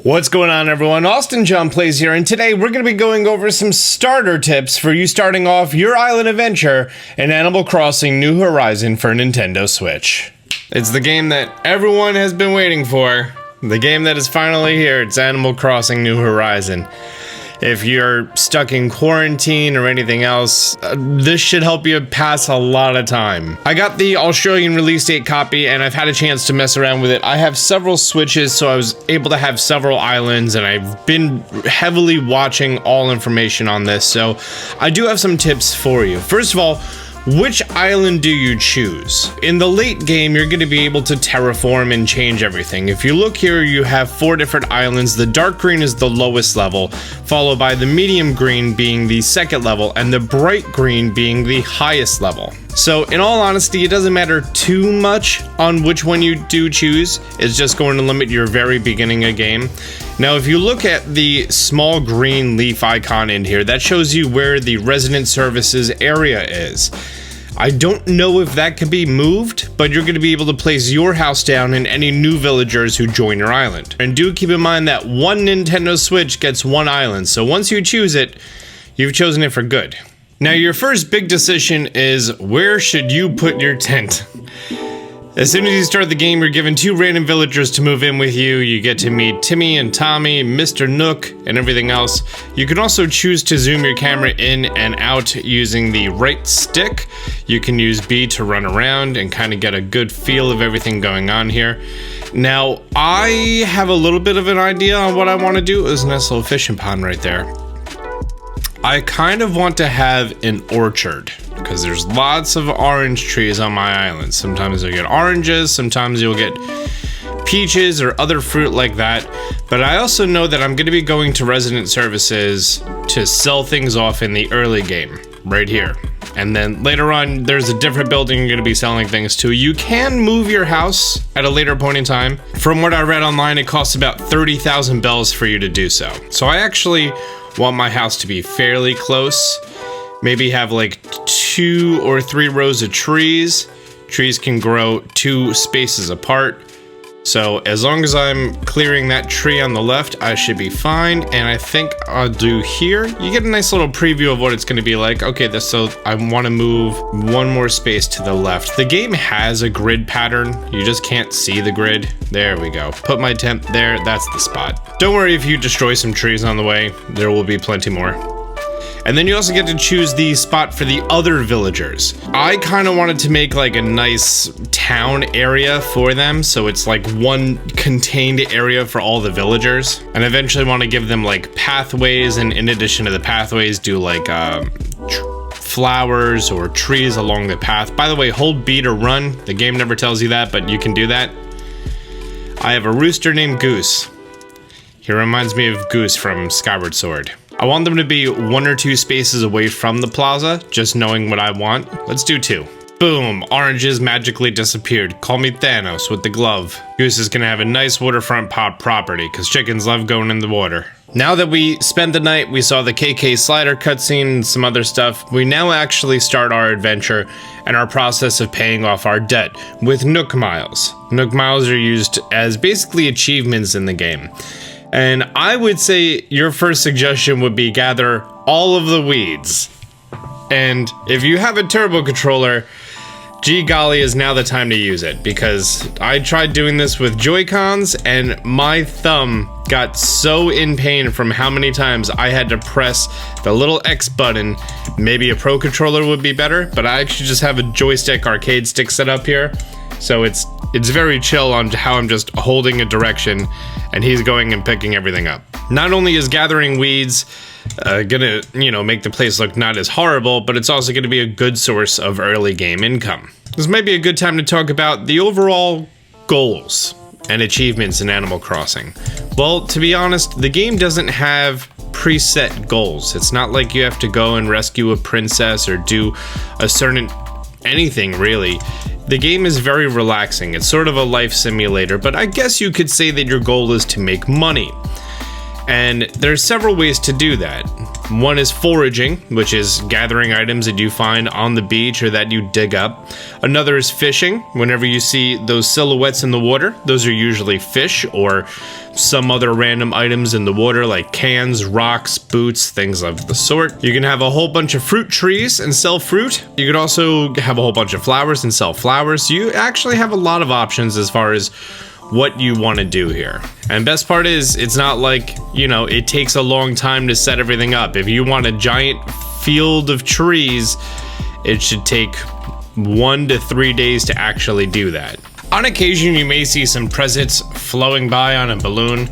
What's going on, everyone? Austin John Plays here, and today we're going to be going over some starter tips for you starting off your island adventure in Animal Crossing New Horizon for Nintendo Switch. It's the game that everyone has been waiting for. The game that is finally here. It's Animal Crossing New Horizon. If you're stuck in quarantine or anything else, this should help you pass a lot of time. I got the Australian release date copy and I've had a chance to mess around with it. I have several Switches, so I was able to have several islands, and I've been heavily watching all information on this, so I do have some tips for you. First of all, which island do you choose? In the late game, you're going to be able to terraform and change everything. If you look here, you have 4 different islands. The dark green is the lowest level, followed by the medium green being the second level, and the bright green being the highest level. So in all honesty, it doesn't matter too much on which one you do choose. It's just going to limit your very beginning of game. Now, if you look at the small green leaf icon in here, that shows you where the resident services area is. I don't know if that can be moved, but you're going to be able to place your house down in any new villagers who join your island. And do keep in mind that one Nintendo Switch gets one island, so once you choose it, you've chosen it for good. Now, your first big decision is, where should you put your tent? As soon as you start the game, you're given 2 random villagers to move in with you. You get to meet Timmy and Tommy, Mr. Nook, and everything else. You can also choose to zoom your camera in and out using the right stick. You can use B to run around and kind of get a good feel of everything going on here. Now, I have a little bit of an idea on what I want to do. There's a nice little fishing pond right there. I kind of want to have an orchard, because there's lots of orange trees on my island. Sometimes you'll get oranges, sometimes you'll get peaches or other fruit like that. But I also know that I'm going to be going to resident services to sell things off in the early game, right here. And then later on, there's a different building you're going to be selling things to. You can move your house at a later point in time. From what I read online, it costs about 30,000 bells for you to do so. So I actually want my house to be fairly close. Maybe have like 2 or 3 rows of trees. Trees can grow 2 spaces apart. So as long as I'm clearing that tree on the left, I should be fine. And I think I'll do here. You get a nice little preview of what it's going to be like. Okay, so I want to move 1 more space to the left. The game has a grid pattern. You just can't see the grid. There we go. Put my tent there. That's the spot. Don't worry if you destroy some trees on the way. There will be plenty more. And then you also get to choose the spot for the other villagers. I kind of wanted to make like a nice town area for them, so it's like one contained area for all the villagers. And eventually want to give them like pathways, and in addition to the pathways, do like flowers or trees along the path. By the way, hold B to run. The game never tells you that, but you can do that. I have a rooster named Goose. He reminds me of Goose from Skyward Sword. I want them to be 1 or 2 spaces away from the plaza, just knowing what I want. Let's do 2. Boom, oranges magically disappeared. Call me Thanos with the glove. Goose is gonna have a nice waterfront property, because chickens love going in the water. Now that we spent the night, we saw the KK slider cutscene and some other stuff, we now actually start our adventure and our process of paying off our debt with Nook Miles. Nook Miles are used as basically achievements in the game. And I would say your first suggestion would be gather all of the weeds. And if you have a turbo controller, gee golly, is now the time to use it, because I tried doing this with Joy-Cons and my thumb got so in pain from how many times I had to press the little X button. Maybe a Pro controller would be better, but I actually just have a joystick arcade stick set up here. So it's very chill on how I'm just holding a direction and he's going and picking everything up. Not only is gathering weeds gonna, make the place look not as horrible, but it's also gonna be a good source of early game income. This might be a good time to talk about the overall goals and achievements in Animal Crossing. Well, to be honest, the game doesn't have preset goals. It's not like you have to go and rescue a princess or do a certain anything really. The game is very relaxing. It's sort of a life simulator, but I guess you could say that your goal is to make money. And there's several ways to do that. One is foraging, which is gathering items that you find on the beach or that you dig up. Another is fishing. Whenever you see those silhouettes in the water, those are usually fish or some other random items in the water like cans, rocks, boots, things of the sort. You can have a whole bunch of fruit trees and sell fruit. You could also have a whole bunch of flowers and sell flowers. You actually have a lot of options as far as what you want to do here. And best part is, it's not like, you know, it takes a long time to set everything up. If you want a giant field of trees, it should take 1 to 3 days to actually do that. On occasion, you may see some presents flowing by on a balloon.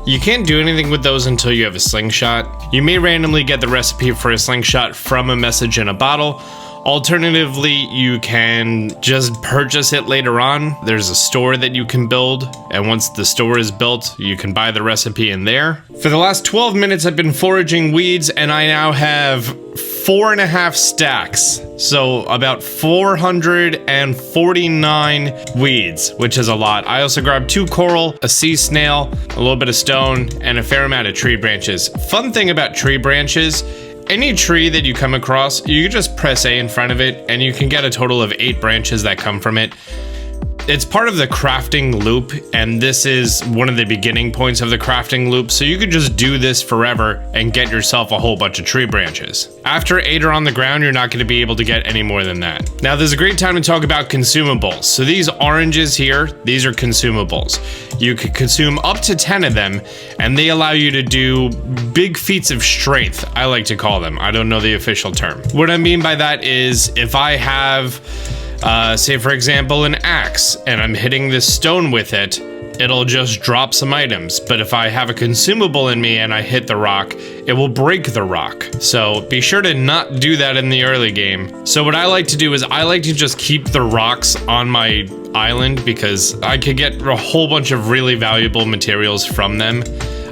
You can't do anything with those until you have a slingshot. You may randomly get the recipe for a slingshot from a message in a bottle. Alternatively, you can just purchase it later on. There's a store that you can build, and once the store is built, you can buy the recipe in there. For the last 12 minutes, I've been foraging weeds, and I now have 4.5 stacks. So about 449 weeds, which is a lot. I also grabbed 2 coral, a sea snail, a little bit of stone, and a fair amount of tree branches. Fun thing about tree branches, any tree that you come across, you can just press A in front of it and you can get a total of 8 branches that come from it. It's part of the crafting loop, and this is one of the beginning points of the crafting loop, so you could just do this forever and get yourself a whole bunch of tree branches. After 8 are on the ground, you're not going to be able to get any more than that. Now, there's a great time to talk about consumables. So these oranges here, these are consumables. You could consume up to 10 of them, and they allow you to do big feats of strength, I like to call them. I don't know the official term. What I mean by that is, if I have say for example an axe and I'm hitting this stone with it, it'll just drop some items. But if I have a consumable in me and I hit the rock, it will break the rock. So be sure to not do that in the early game. So what I like to do is I like to just keep the rocks on my island because I could get a whole bunch of really valuable materials from them.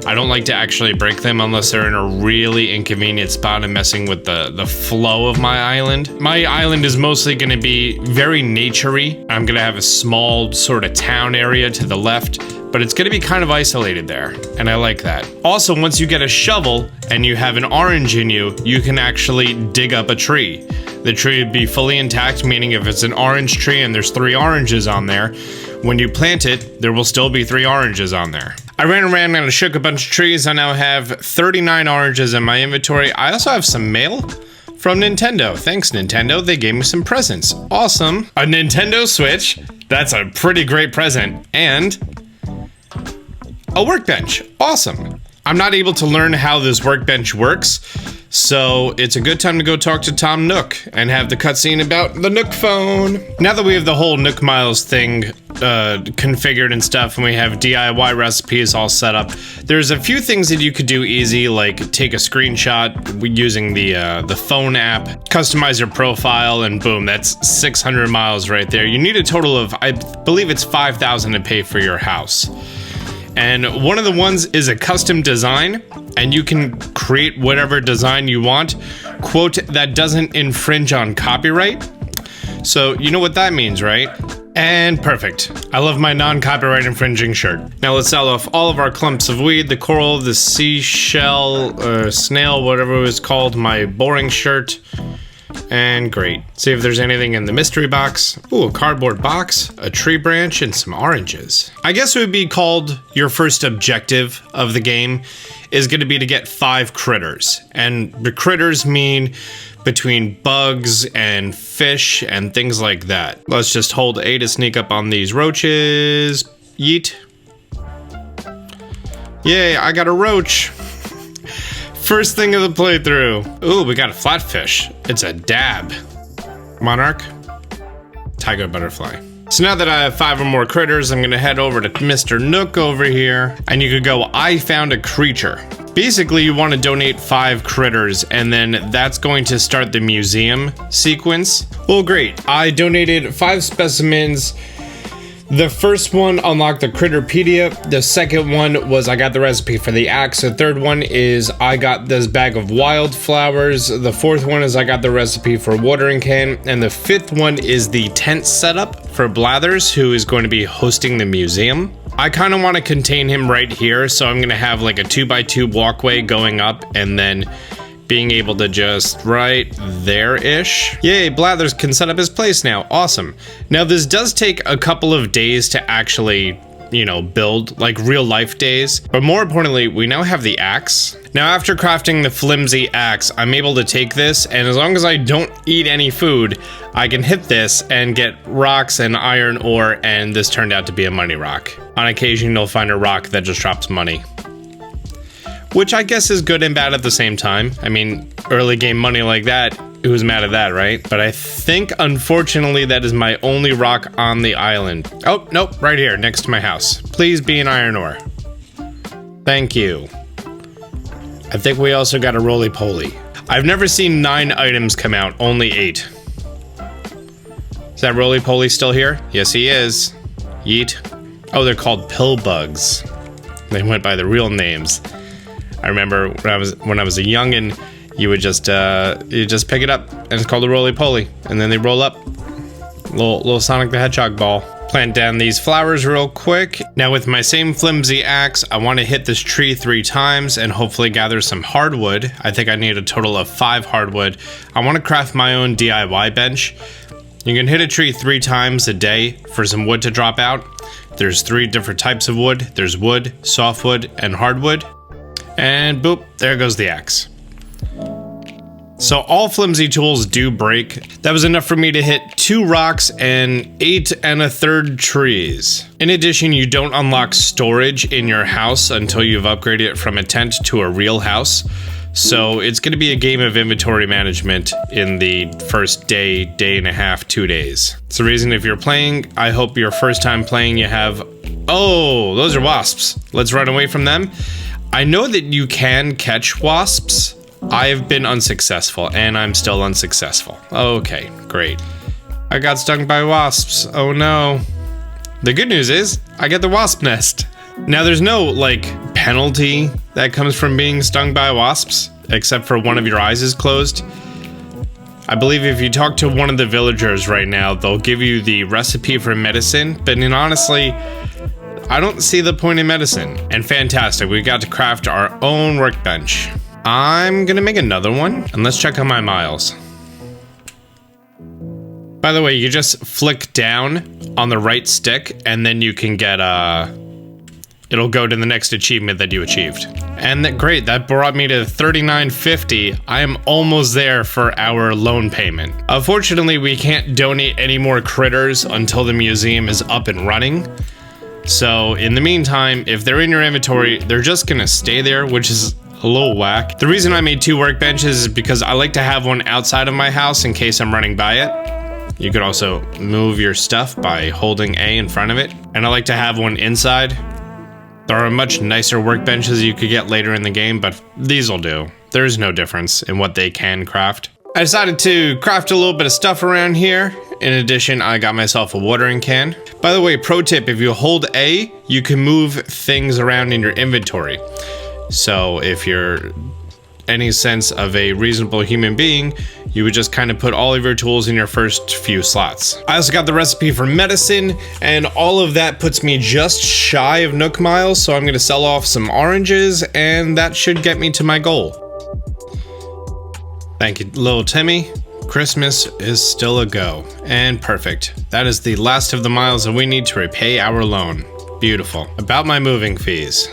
I don't like to actually break them unless they're in a really inconvenient spot and messing with the flow of my island. My island is mostly going to be very nature-y. I'm going to have a small sort of town area to the left, but it's going to be kind of isolated there, and I like that. Also, once you get a shovel and you have an orange in you, you can actually dig up a tree. The tree would be fully intact, meaning if it's an orange tree and there's 3 oranges on there, when you plant it, there will still be 3 oranges on there. I ran around and shook a bunch of trees. I now have 39 oranges in my inventory. I also have some mail from Nintendo. Thanks, Nintendo. They gave me some presents. Awesome. A Nintendo Switch. That's a pretty great present. And a workbench. Awesome. I'm not able to learn how this workbench works, so it's a good time to go talk to Tom Nook and have the cutscene about the Nook phone. Now that we have the whole Nook Miles thing configured and stuff, and we have DIY recipes all set up, there's a few things that you could do easy, like take a screenshot using the phone app, customize your profile, and boom, that's 600 miles right there. You need a total of, I believe it's 5,000 to pay for your house. And one of the ones is a custom design, and you can create whatever design you want, quote, that doesn't infringe on copyright. So you know what that means, right? And perfect. I love my non-copyright infringing shirt. Now let's sell off all of our clumps of weed, the coral, the seashell, snail, whatever it was called, my boring shirt. And great. See if there's anything in the mystery box. Ooh, a cardboard box, a tree branch, and some oranges. I guess it would be called your first objective of the game is going to be to get 5 critters. And the critters mean between bugs and fish and things like that. Let's just hold A to sneak up on these roaches. Yeet. Yay, I got a roach. First thing of the playthrough. Ooh, we got a flatfish. It's a dab. Monarch. Tiger butterfly. So now that I have 5 or more critters, I'm gonna head over to Mr. Nook over here. And you could go, I found a creature. Basically, you want to donate 5 critters, and then that's going to start the museum sequence. Well, great. I donated 5 specimens. The first one unlocked the Critterpedia. The second one was I got the recipe for the axe. The third one is I got this bag of wildflowers. The fourth one is I got the recipe for watering can. And the fifth one is the tent setup for Blathers, who is going to be hosting the museum. I kind of want to contain him right here, so I'm gonna have like a 2x2 walkway going up and then being able to just right there-ish. Yay, Blathers can set up his place now. Awesome. Now this does take a couple of days to actually, you know, build, like real life days. But more importantly, we now have the axe. Now after crafting the flimsy axe, I'm able to take this, and as long as I don't eat any food, I can hit this and get rocks and iron ore, and this turned out to be a money rock. On occasion, you'll find a rock that just drops money, which I guess is good and bad at the same time. I mean, early game money like that, who's mad at that, right? But I think, unfortunately, that is my only rock on the island. Oh, nope, right here, next to my house. Please be an iron ore. Thank you. I think we also got a roly-poly. I've never seen 9 items come out, only 8. Is that roly-poly still here? Yes, he is. Yeet. Oh, they're called pill bugs. They went by the real names. I remember when I was a youngin', you would just pick it up, and it's called a roly-poly, and then they roll up. Little Sonic the Hedgehog ball. Plant down these flowers real quick. Now with my same flimsy axe, I want to hit this tree 3 times and hopefully gather some hardwood. I think I need a total of 5 hardwood. I want to craft my own DIY bench. You can hit a tree 3 times a day for some wood to drop out. There's 3 different types of wood. There's wood, softwood, and hardwood. And boop, there goes the axe. So all flimsy tools do break. That was enough for me to hit 2 rocks and 8 1/3 trees. In addition, you don't unlock storage in your house until you've upgraded it from a tent to a real house. So it's going to be a game of inventory management in the first day, day and a half, 2 days. It's the reason if you're playing, I hope your first time playing you have... Oh, those are wasps. Let's run away from them. I know that you can catch wasps. I've been unsuccessful, and I'm still unsuccessful. Okay, great. I got stung by wasps. Oh no. The good news is, I get the wasp nest. Now there's no, like, penalty that comes from being stung by wasps, except for one of your eyes is closed. I believe if you talk to one of the villagers right now, they'll give you the recipe for medicine, but honestly, I don't see the point in medicine. And fantastic, we got to craft our own workbench. I'm gonna make another one, and let's check on my miles. By the way, you just flick down on the right stick, and then you can get, it'll go to the next achievement that you achieved. And great, that brought me to 39.50. I am almost there for our loan payment. Unfortunately, we can't donate any more critters until the museum is up and running. So in the meantime, if they're in your inventory, they're just gonna stay there, which is a little whack. The reason I made 2 workbenches is because I like to have one outside of my house in case I'm running by it. You could also move your stuff by holding A in front of it. And I like to have one inside. There are much nicer workbenches you could get later in the game, but these will do. There's no difference in what they can craft. I decided to craft a little bit of stuff around here. In addition, I got myself a watering can. By the way, pro tip, if you hold A, you can move things around in your inventory. So if you're any sense of a reasonable human being, you would just kind of put all of your tools in your first few slots. I also got the recipe for medicine, and all of that puts me just shy of Nook Miles, so I'm gonna sell off some oranges, and that should get me to my goal. Thank you, little Timmy. Christmas is still a go. And perfect. That is the last of the miles that we need to repay our loan. Beautiful. About my moving fees.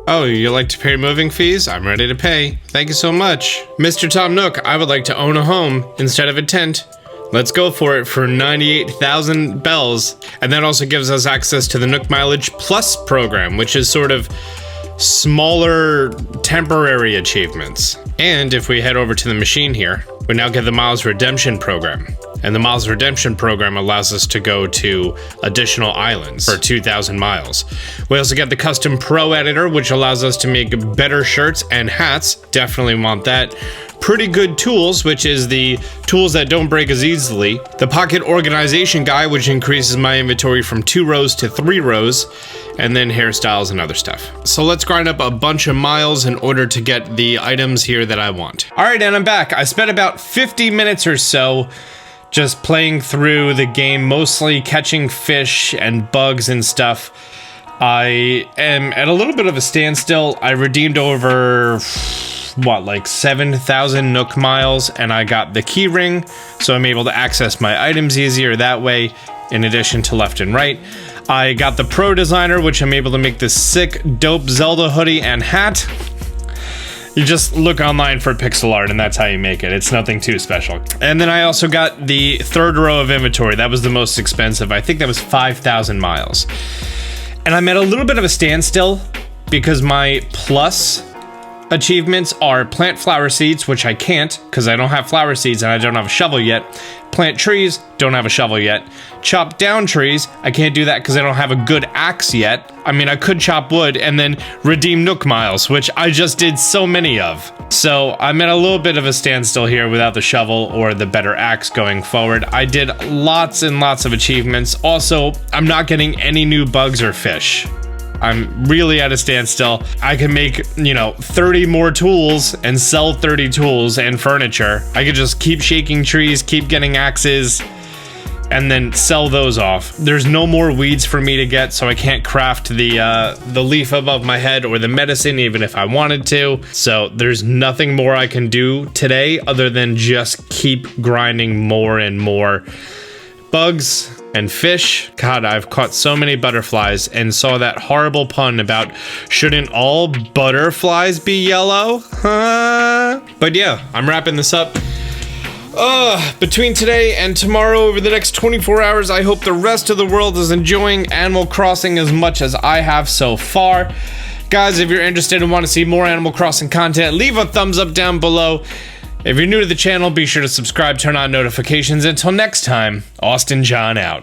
Oh, you like to pay moving fees? I'm ready to pay. Thank you so much. Mr. Tom Nook, I would like to own a home instead of a tent. Let's go for it for 98,000 bells. And that also gives us access to the Nook Mileage Plus program, which is sort of smaller temporary achievements. And if we head over to the machine here, we now get the Miles Redemption program. And the Miles Redemption program allows us to go to additional islands for 2,000 miles. We also get the Custom Pro Editor, which allows us to make better shirts and hats. Definitely want that. Pretty Good Tools, which is the tools that don't break as easily. The Pocket Organization Guide, which increases my inventory from 2 rows to 3 rows. And then hairstyles and other stuff. So let's grind up a bunch of miles in order to get the items here that I want. All right, and I'm back. I spent about 50 minutes or so just playing through the game, mostly catching fish and bugs and stuff. I am at a little bit of a standstill. I redeemed over, what, like 7,000 Nook Miles, and I got the key ring, so I'm able to access my items easier that way, in addition to left and right. I got the Pro Designer, which I'm able to make this sick, dope Zelda hoodie and hat. You just look online for pixel art and that's how you make it. It's nothing too special. And then I also got the third row of inventory. That was the most expensive. I think that was 5,000 miles. And I'm at a little bit of a standstill because my plus achievements are plant flower seeds, which I can't because I don't have flower seeds and I don't have a shovel yet. Plant trees, don't have a shovel yet. Chop down trees, I can't do that because I don't have a good axe yet. I mean, I could chop wood and then redeem Nook Miles, which I just did so many of. So I'm at a little bit of a standstill here without the shovel or the better axe going forward. I did lots and lots of achievements. Also, I'm not getting any new bugs or fish. I'm really at a standstill. I can make, 30 more tools and sell 30 tools and furniture. I could just keep shaking trees, keep getting axes, and then sell those off. There's no more weeds for me to get, so I can't craft the leaf above my head or the medicine even if I wanted to. So there's nothing more I can do today other than just keep grinding more and more bugs and fish. God, I've caught so many butterflies and saw that horrible pun about shouldn't all butterflies be yellow? Huh? But yeah, I'm wrapping this up. Between today and tomorrow, over the next 24 hours, I hope the rest of the world is enjoying Animal Crossing as much as I have so far. Guys, if you're interested and want to see more Animal Crossing content, leave a thumbs up down below. If you're new to the channel, be sure to subscribe, turn on notifications. Until next time, Austin John out.